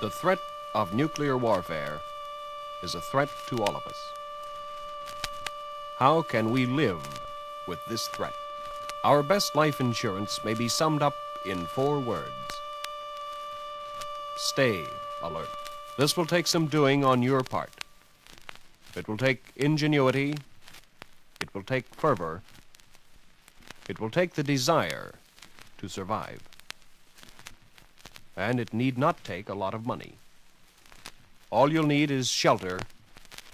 The threat of nuclear warfare is a threat to all of us. How can we live with this threat? Our best life insurance may be summed up in 4 words. Stay alert. This will take some doing on your part. It will take ingenuity. It will take fervor. It will take the desire to survive. And it need not take a lot of money. All you'll need is shelter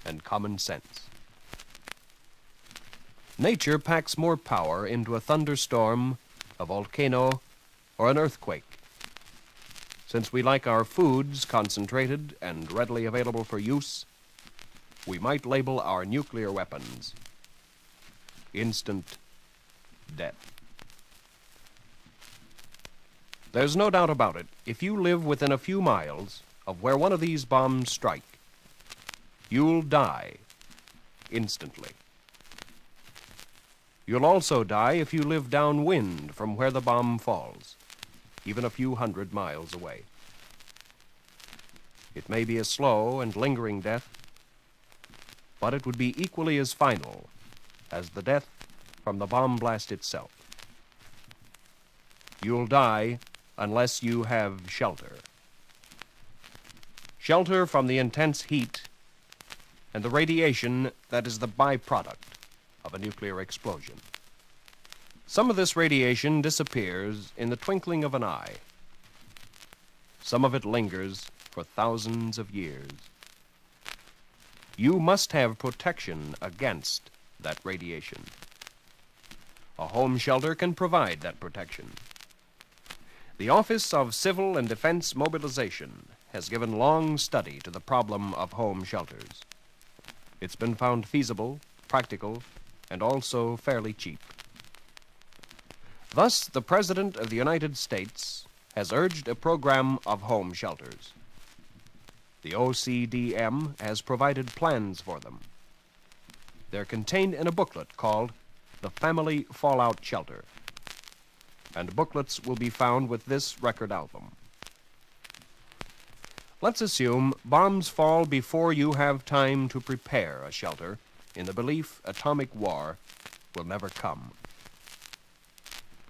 and common sense. Nature packs more power into a thunderstorm, a volcano, or an earthquake. Since we like our foods concentrated and readily available for use, we might label our nuclear weapons instant death. There's no doubt about it. If you live within a few miles of where one of these bombs strike, you'll die instantly. You'll also die if you live downwind from where the bomb falls, even a few hundred miles away. It may be a slow and lingering death, but it would be equally as final as the death from the bomb blast itself. You'll die unless you have shelter. Shelter from the intense heat and the radiation that is the byproduct of a nuclear explosion. Some of this radiation disappears in the twinkling of an eye. Some of it lingers for thousands of years. You must have protection against that radiation. A home shelter can provide that protection. The Office of Civil and Defense Mobilization has given long study to the problem of home shelters. It's been found feasible, practical, and also fairly cheap. Thus, the President of the United States has urged a program of home shelters. The OCDM has provided plans for them. They're contained in a booklet called The Family Fallout Shelter, and booklets will be found with this record album. Let's assume bombs fall before you have time to prepare a shelter in the belief atomic war will never come.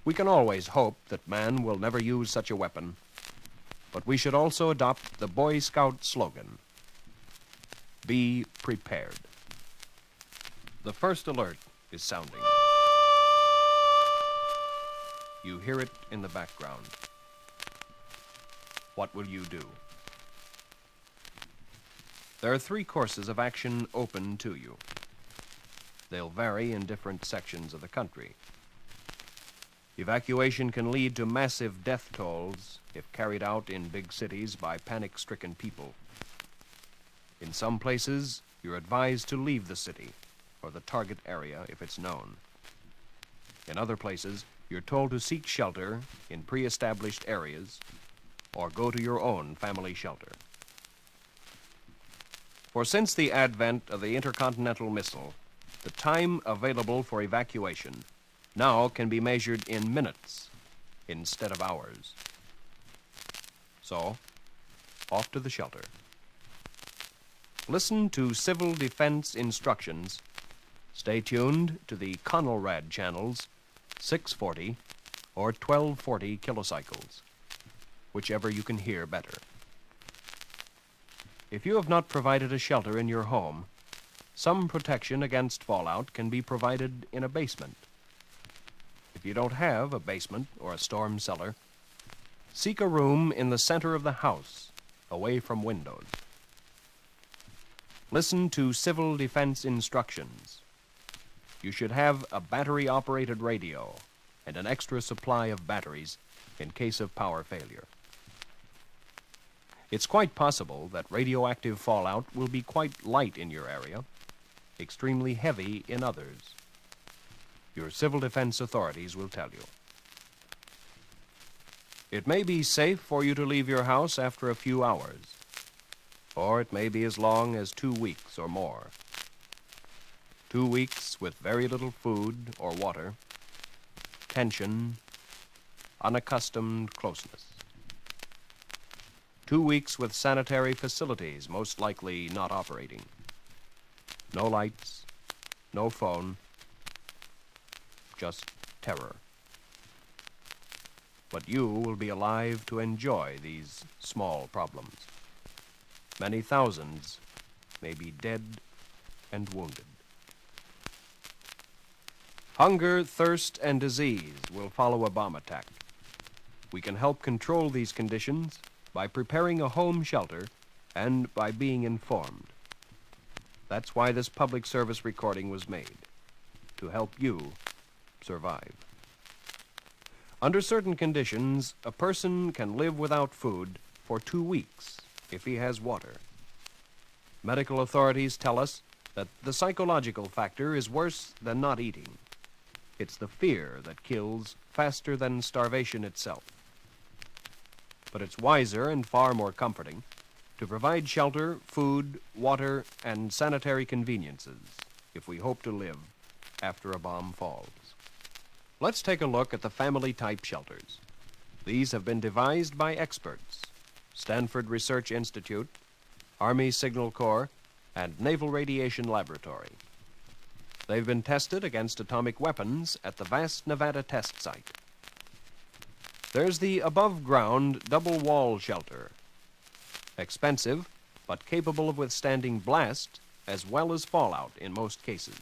We can always hope that man will never use such a weapon, but we should also adopt the Boy Scout slogan, be prepared. The first alert is sounding. You hear it in the background. What will you do? There are 3 courses of action open to you. They'll vary in different sections of the country. Evacuation can lead to massive death tolls if carried out in big cities by panic-stricken people. In some places, you're advised to leave the city or the target area if it's known. In other places, you're told to seek shelter in pre-established areas or go to your own family shelter. For since the advent of the intercontinental missile, the time available for evacuation now can be measured in minutes instead of hours. So, off to the shelter. Listen to civil defense instructions. Stay tuned to the Conelrad channels 640 or 1240 kilocycles, whichever you can hear better. If you have not provided a shelter in your home, some protection against fallout can be provided in a basement. If you don't have a basement or a storm cellar, seek a room in the center of the house, away from windows. Listen to civil defense instructions. You should have a battery-operated radio and an extra supply of batteries in case of power failure. It's quite possible that radioactive fallout will be quite light in your area, extremely heavy in others. Your civil defense authorities will tell you. It may be safe for you to leave your house after a few hours, or it may be as long as 2 weeks or more. 2 weeks with very little food or water, tension, unaccustomed closeness. 2 weeks with sanitary facilities most likely not operating. No lights, no phone, just terror. But you will be alive to enjoy these small problems. Many thousands may be dead and wounded. Hunger, thirst, and disease will follow a bomb attack. We can help control these conditions by preparing a home shelter and by being informed. That's why this public service recording was made, to help you survive. Under certain conditions, a person can live without food for 2 weeks if he has water. Medical authorities tell us that the psychological factor is worse than not eating. It's the fear that kills faster than starvation itself. But it's wiser and far more comforting to provide shelter, food, water, and sanitary conveniences if we hope to live after a bomb falls. Let's take a look at the family-type shelters. These have been devised by experts: Stanford Research Institute, Army Signal Corps, and Naval Radiation Laboratory. They've been tested against atomic weapons at the vast Nevada test site. There's the above-ground double-wall shelter. Expensive, but capable of withstanding blast as well as fallout in most cases.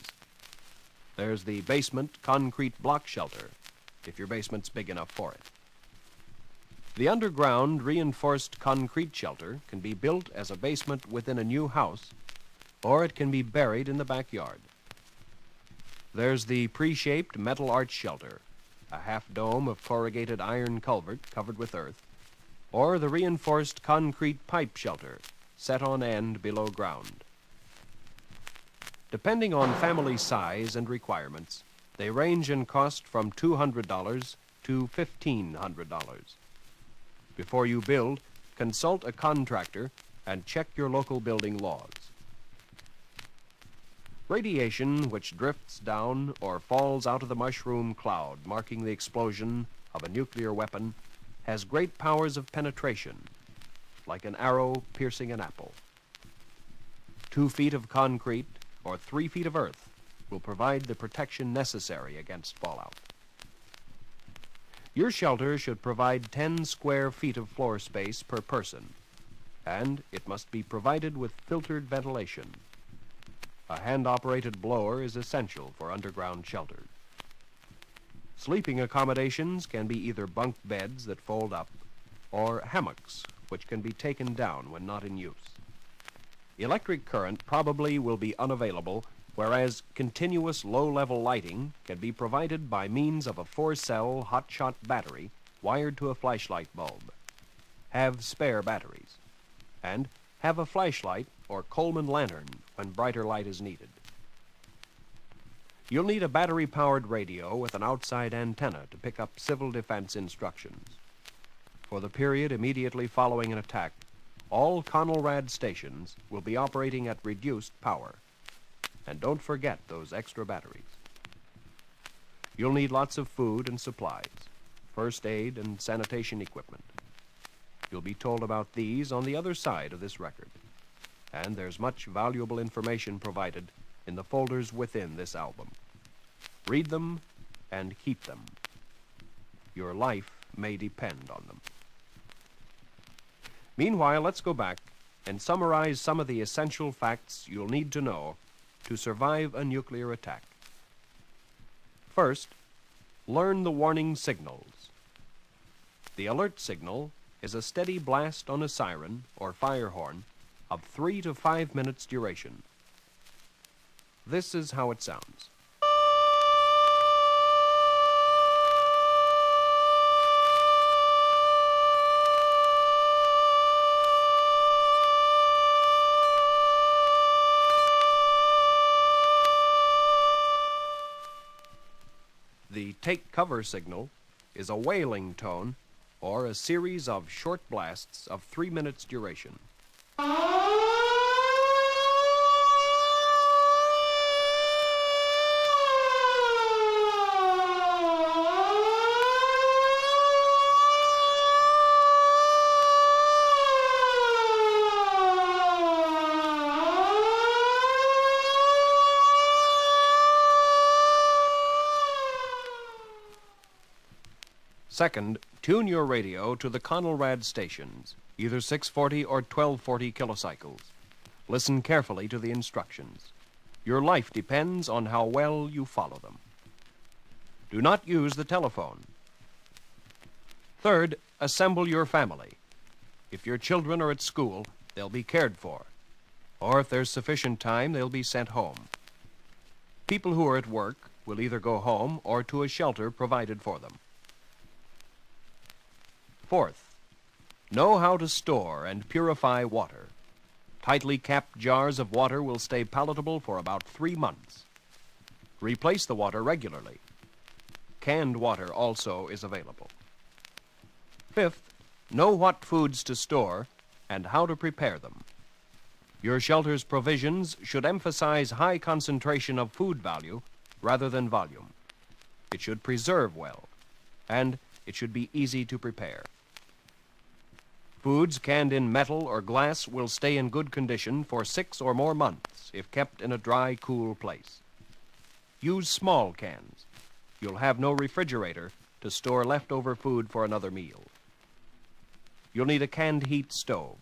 There's the basement concrete block shelter, if your basement's big enough for it. The underground reinforced concrete shelter can be built as a basement within a new house, or it can be buried in the backyard. There's the pre-shaped metal arch shelter, a half-dome of corrugated iron culvert covered with earth, or the reinforced concrete pipe shelter set on end below ground. Depending on family size and requirements, they range in cost from $200 to $1,500. Before you build, consult a contractor and check your local building laws. Radiation which drifts down or falls out of the mushroom cloud marking the explosion of a nuclear weapon has great powers of penetration, like an arrow piercing an apple. 2 feet of concrete or 3 feet of earth will provide the protection necessary against fallout. Your shelter should provide 10 square feet of floor space per person, and it must be provided with filtered ventilation. A hand-operated blower is essential for underground shelters. Sleeping accommodations can be either bunk beds that fold up or hammocks which can be taken down when not in use. Electric current probably will be unavailable, whereas continuous low-level lighting can be provided by means of a 4-cell hot-shot battery wired to a flashlight bulb. Have spare batteries. And have a flashlight or Coleman lantern when brighter light is needed. You'll need a battery-powered radio with an outside antenna to pick up civil defense instructions. For the period immediately following an attack, all Conelrad stations will be operating at reduced power. And don't forget those extra batteries. You'll need lots of food and supplies, first aid and sanitation equipment. You'll be told about these on the other side of this record. And there's much valuable information provided in the folders within this album. Read them and keep them. Your life may depend on them. Meanwhile, let's go back and summarize some of the essential facts you'll need to know to survive a nuclear attack. First, learn the warning signals. The alert signal is a steady blast on a siren or fire horn of 3 to 5 minutes duration. This is how it sounds. The take cover signal is a wailing tone or a series of short blasts of 3 minutes duration. Second, tune your radio to the Conelrad stations, either 640 or 1240 kilocycles. Listen carefully to the instructions. Your life depends on how well you follow them. Do not use the telephone. Third, assemble your family. If your children are at school, they'll be cared for. Or if there's sufficient time, they'll be sent home. People who are at work will either go home or to a shelter provided for them. Fourth, know how to store and purify water. Tightly capped jars of water will stay palatable for about 3 months. Replace the water regularly. Canned water also is available. Fifth, know what foods to store and how to prepare them. Your shelter's provisions should emphasize high concentration of food value rather than volume. It should preserve well, and it should be easy to prepare. Foods canned in metal or glass will stay in good condition for 6 or more months if kept in a dry, cool place. Use small cans. You'll have no refrigerator to store leftover food for another meal. You'll need a canned heat stove.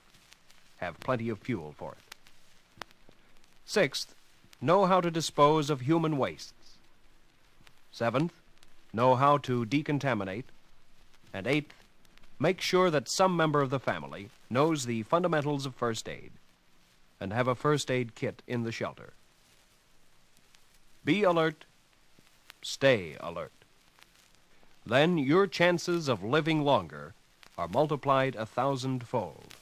Have plenty of fuel for it. Sixth, know how to dispose of human wastes. Seventh, know how to decontaminate. And eighth, make sure that some member of the family knows the fundamentals of first aid and have a first aid kit in the shelter. Be alert. Stay alert. Then your chances of living longer are multiplied 1,000-fold.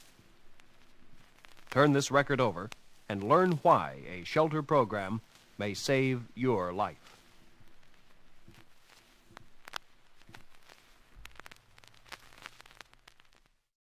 Turn this record over and learn why a shelter program may save your life.